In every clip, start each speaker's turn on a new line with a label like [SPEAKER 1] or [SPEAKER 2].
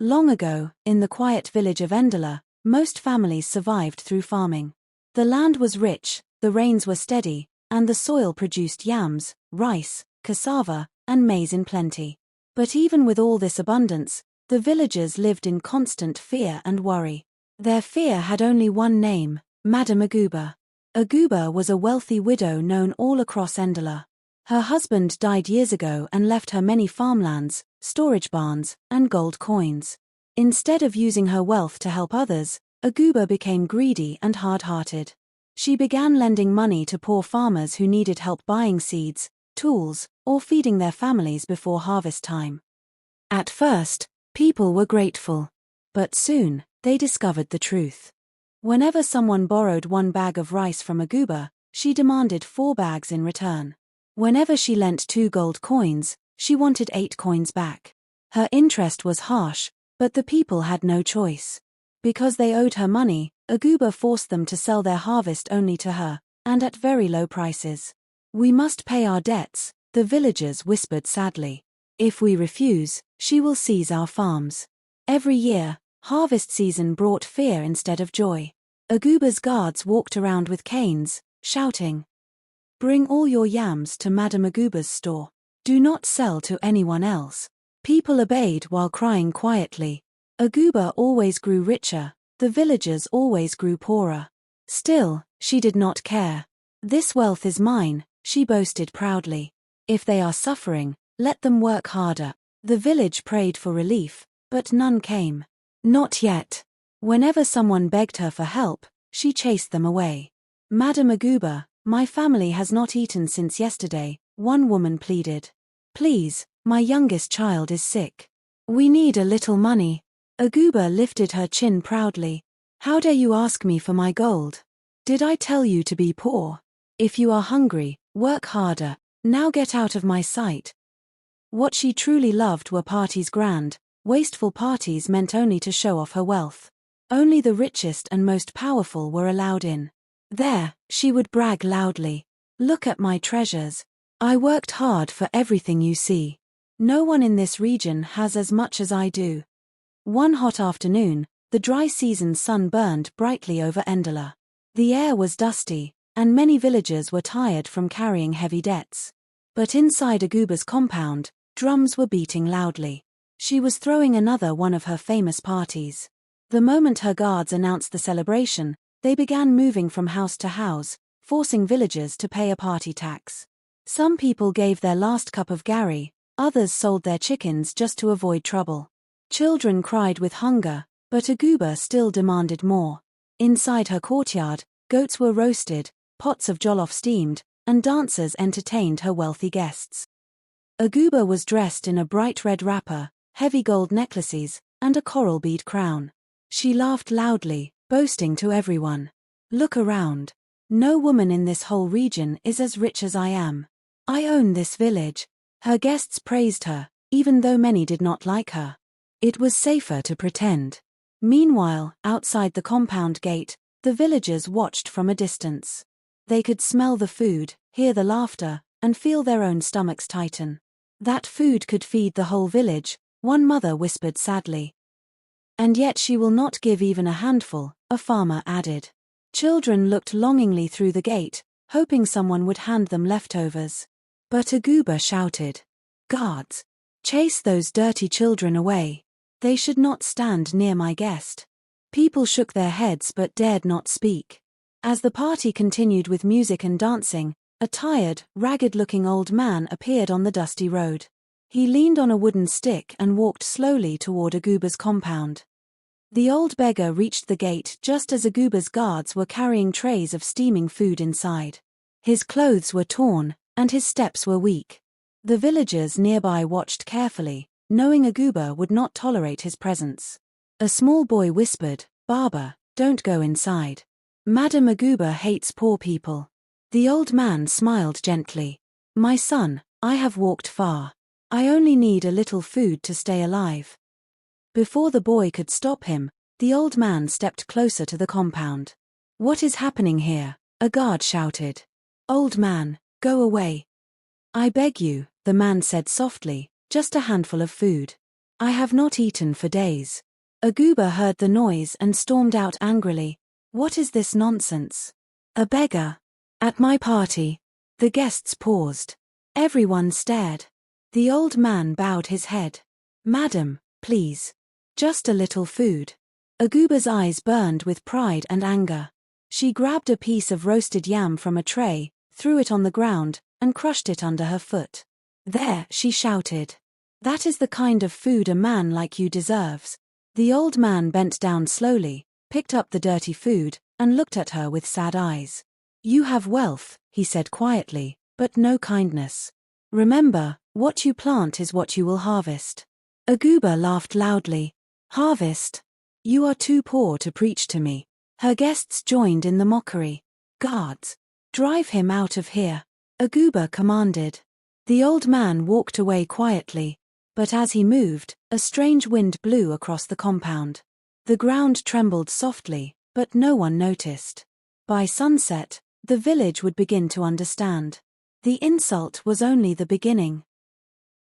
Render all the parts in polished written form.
[SPEAKER 1] Long ago, in the quiet village of Endala, most families survived through farming. The land was rich, the rains were steady, and the soil produced yams, rice, cassava, and maize in plenty. But even with all this abundance, the villagers lived in constant fear and worry. Their fear had only one name: Madam Aguba. Aguba was a wealthy widow known all across Endala. Her husband died years ago and left her many farmlands, storage barns, and gold coins. Instead of using her wealth to help others, Aguba became greedy and hard-hearted. She began lending money to poor farmers who needed help buying seeds, tools, or feeding their families before harvest time. At first, people were grateful. But soon, they discovered the truth. Whenever someone borrowed 1 bag of rice from Aguba, she demanded 4 bags in return. Whenever she lent 2 gold coins, she wanted 8 coins back. Her interest was harsh, but the people had no choice. Because they owed her money, Aguba forced them to sell their harvest only to her, and at very low prices. "We must pay our debts," the villagers whispered sadly. "If we refuse, she will seize our farms." Every year, harvest season brought fear instead of joy. Aguba's guards walked around with canes, shouting, "Bring all your yams to Madam Aguba's store. Do not sell to anyone else." People obeyed while crying quietly. Aguba always grew richer, the villagers always grew poorer. Still, she did not care. "This wealth is mine," she boasted proudly. "If they are suffering, let them work harder." The village prayed for relief, but none came. Not yet. Whenever someone begged her for help, she chased them away. "Madam Aguba, my family has not eaten since yesterday," one woman pleaded. "Please, my youngest child is sick. We need a little money." Aguba lifted her chin proudly. "How dare you ask me for my gold? Did I tell you to be poor? If you are hungry, work harder. Now get out of my sight." What she truly loved were parties grand, wasteful parties meant only to show off her wealth. Only the richest and most powerful were allowed in. There, she would brag loudly. "Look at my treasures. I worked hard for everything you see. No one in this region has as much as I do." One hot afternoon, the dry season sun burned brightly over Endala. The air was dusty, and many villagers were tired from carrying heavy debts. But inside Aguba's compound, drums were beating loudly. She was throwing another one of her famous parties. The moment her guards announced the celebration, they began moving from house to house, forcing villagers to pay a party tax. Some people gave their last cup of gari, others sold their chickens just to avoid trouble. Children cried with hunger, but Aguba still demanded more. Inside her courtyard, goats were roasted, pots of jollof steamed, and dancers entertained her wealthy guests. Aguba was dressed in a bright red wrapper, heavy gold necklaces, and a coral bead crown. She laughed loudly, boasting to everyone, "Look around. No woman in this whole region is as rich as I am. I own this village." Her guests praised her, even though many did not like her. It was safer to pretend. Meanwhile, outside the compound gate, the villagers watched from a distance. They could smell the food, hear the laughter, and feel their own stomachs tighten. "That food could feed the whole village," one mother whispered sadly. "And yet she will not give even a handful," a farmer added. Children looked longingly through the gate, hoping someone would hand them leftovers. But Aguba shouted, "Guards! Chase those dirty children away. They should not stand near my guest." People shook their heads but dared not speak. As the party continued with music and dancing, a tired, ragged-looking old man appeared on the dusty road. He leaned on a wooden stick and walked slowly toward Aguba's compound. The old beggar reached the gate just as Aguba's guards were carrying trays of steaming food inside. His clothes were torn, and his steps were weak. The villagers nearby watched carefully, knowing Aguba would not tolerate his presence. A small boy whispered, "Barber, don't go inside. Madam Aguba hates poor people." The old man smiled gently. "My son, I have walked far. I only need a little food to stay alive." Before the boy could stop him, the old man stepped closer to the compound. "What is happening here?" a guard shouted. "Old man, go away." "I beg you," the man said softly, "just a handful of food." I have not eaten for days. Aguba heard the noise and stormed out angrily. What is this nonsense? A beggar. At my party. The guests paused. Everyone stared. The old man bowed his head. Madam, please. Just a little food. Aguba's eyes burned with pride and anger. She grabbed a piece of roasted yam from a tray, threw it on the ground, and crushed it under her foot. There, she shouted. That is the kind of food a man like you deserves. The old man bent down slowly, picked up the dirty food, and looked at her with sad eyes. You have wealth, he said quietly, but no kindness. Remember, what you plant is what you will harvest. Aguba laughed loudly. Harvest? You are too poor to preach to me. Her guests joined in the mockery. Guards! Drive him out of here. Aguba commanded. The old man walked away quietly, but as he moved, a strange wind blew across the compound. The ground trembled softly, but no one noticed. By sunset, the village would begin to understand. The insult was only the beginning.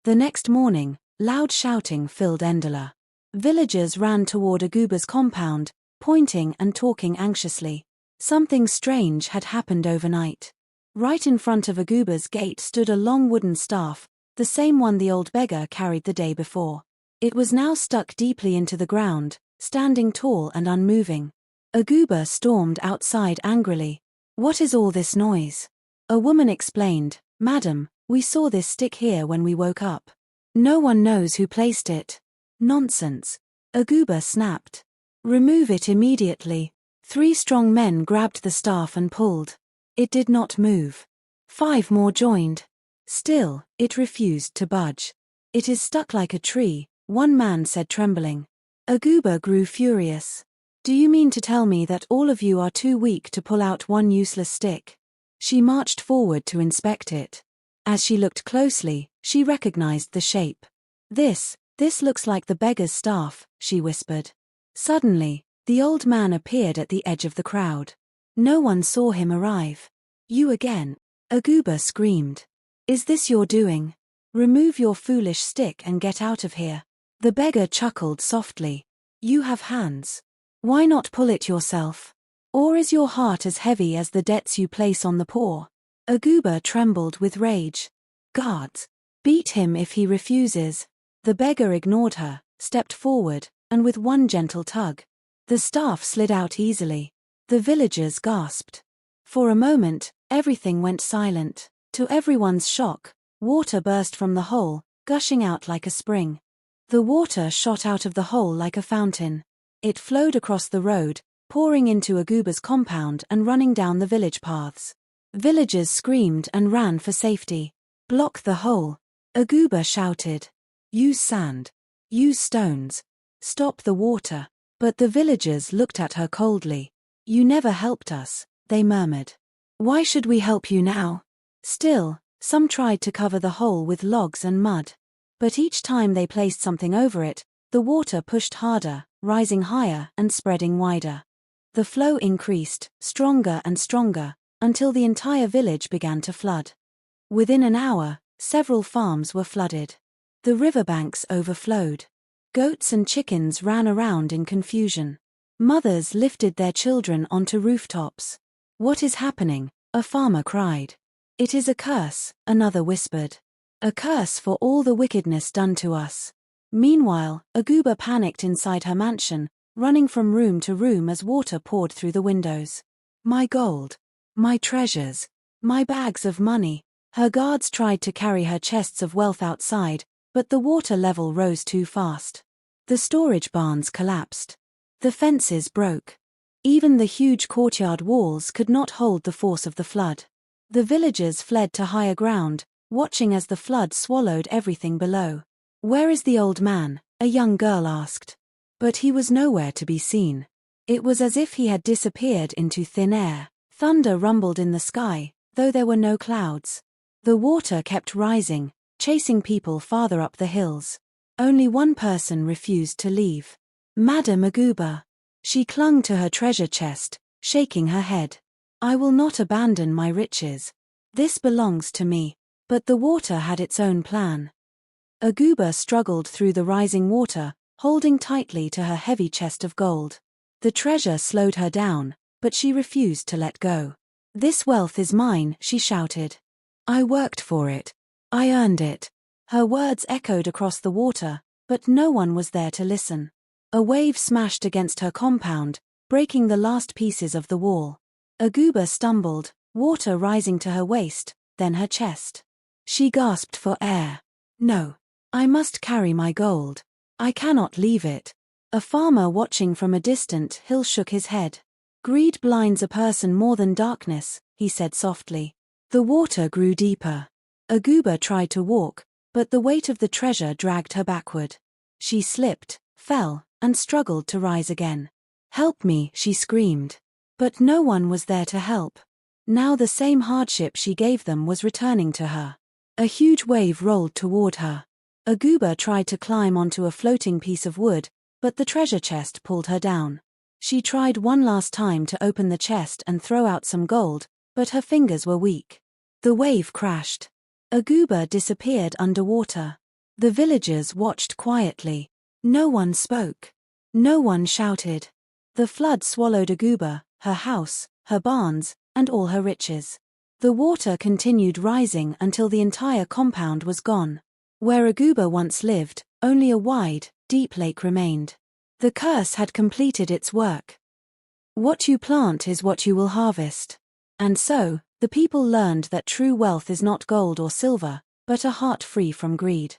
[SPEAKER 1] The next morning, loud shouting filled Endola. Villagers ran toward Aguba's compound, pointing and talking anxiously. Something strange had happened overnight. Right in front of Aguba's gate stood a long wooden staff, the same one the old beggar carried the day before. It was now stuck deeply into the ground, standing tall and unmoving. Aguba stormed outside angrily. What is all this noise? A woman explained, Madam, we saw this stick here when we woke up. No one knows who placed it. Nonsense. Aguba snapped. Remove it immediately. 3 strong men grabbed the staff and pulled. It did not move. 5 more joined. Still, it refused to budge. It is stuck like a tree, one man said trembling. Aguba grew furious. Do you mean to tell me that all of you are too weak to pull out one useless stick? She marched forward to inspect it. As she looked closely, she recognized the shape. This looks like the beggar's staff, she whispered. Suddenly, the old man appeared at the edge of the crowd. No one saw him arrive. You again? Aguba screamed. Is this your doing? Remove your foolish stick and get out of here. The beggar chuckled softly. You have hands. Why not pull it yourself? Or is your heart as heavy as the debts you place on the poor? Aguba trembled with rage. Guards! Beat him if he refuses. The beggar ignored her, stepped forward, and with one gentle tug, the staff slid out easily. The villagers gasped. For a moment, everything went silent. To everyone's shock, water burst from the hole, gushing out like a spring. The water shot out of the hole like a fountain. It flowed across the road, pouring into Aguba's compound and running down the village paths. Villagers screamed and ran for safety. Block the hole. Aguba shouted. Use sand. Use stones. Stop the water. But the villagers looked at her coldly. You never helped us, they murmured. Why should we help you now? Still, some tried to cover the hole with logs and mud. But each time they placed something over it, the water pushed harder, rising higher and spreading wider. The flow increased, stronger and stronger, until the entire village began to flood. Within an hour, several farms were flooded. The riverbanks overflowed. Goats and chickens ran around in confusion. Mothers lifted their children onto rooftops. What is happening? A farmer cried. It is a curse, another whispered. A curse for all the wickedness done to us. Meanwhile, Aguba panicked inside her mansion, running from room to room as water poured through the windows. My gold. My treasures. My bags of money. Her guards tried to carry her chests of wealth outside, but the water level rose too fast. The storage barns collapsed. The fences broke. Even the huge courtyard walls could not hold the force of the flood. The villagers fled to higher ground, watching as the flood swallowed everything below. Where is the old man? A young girl asked. But he was nowhere to be seen. It was as if he had disappeared into thin air. Thunder rumbled in the sky, though there were no clouds. The water kept rising, chasing people farther up the hills. Only one person refused to leave. Madame Aguba. She clung to her treasure chest, shaking her head. I will not abandon my riches. This belongs to me. But the water had its own plan. Aguba struggled through the rising water, holding tightly to her heavy chest of gold. The treasure slowed her down, but she refused to let go. "This wealth is mine," she shouted. "I worked for it. I earned it." Her words echoed across the water, but no one was there to listen. A wave smashed against her compound, breaking the last pieces of the wall. Aguba stumbled, water rising to her waist, then her chest. She gasped for air. "No. I must carry my gold. I cannot leave it." A farmer watching from a distant hill shook his head. "Greed blinds a person more than darkness," he said softly. The water grew deeper. Aguba tried to walk, but the weight of the treasure dragged her backward. She slipped, fell, and struggled to rise again. "Help me," she screamed. But no one was there to help. Now the same hardship she gave them was returning to her. A huge wave rolled toward her. Aguba tried to climb onto a floating piece of wood, but the treasure chest pulled her down. She tried one last time to open the chest and throw out some gold, but her fingers were weak. The wave crashed. Aguba disappeared underwater. The villagers watched quietly. No one spoke. No one shouted. The flood swallowed Aguba, her house, her barns, and all her riches. The water continued rising until the entire compound was gone. Where Aguba once lived, only a wide, deep lake remained. The curse had completed its work. What you plant is what you will harvest. And so, the people learned that true wealth is not gold or silver, but a heart free from greed.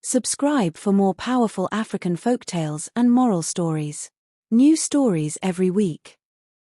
[SPEAKER 1] Subscribe for more powerful African folktales and moral stories. New stories every week.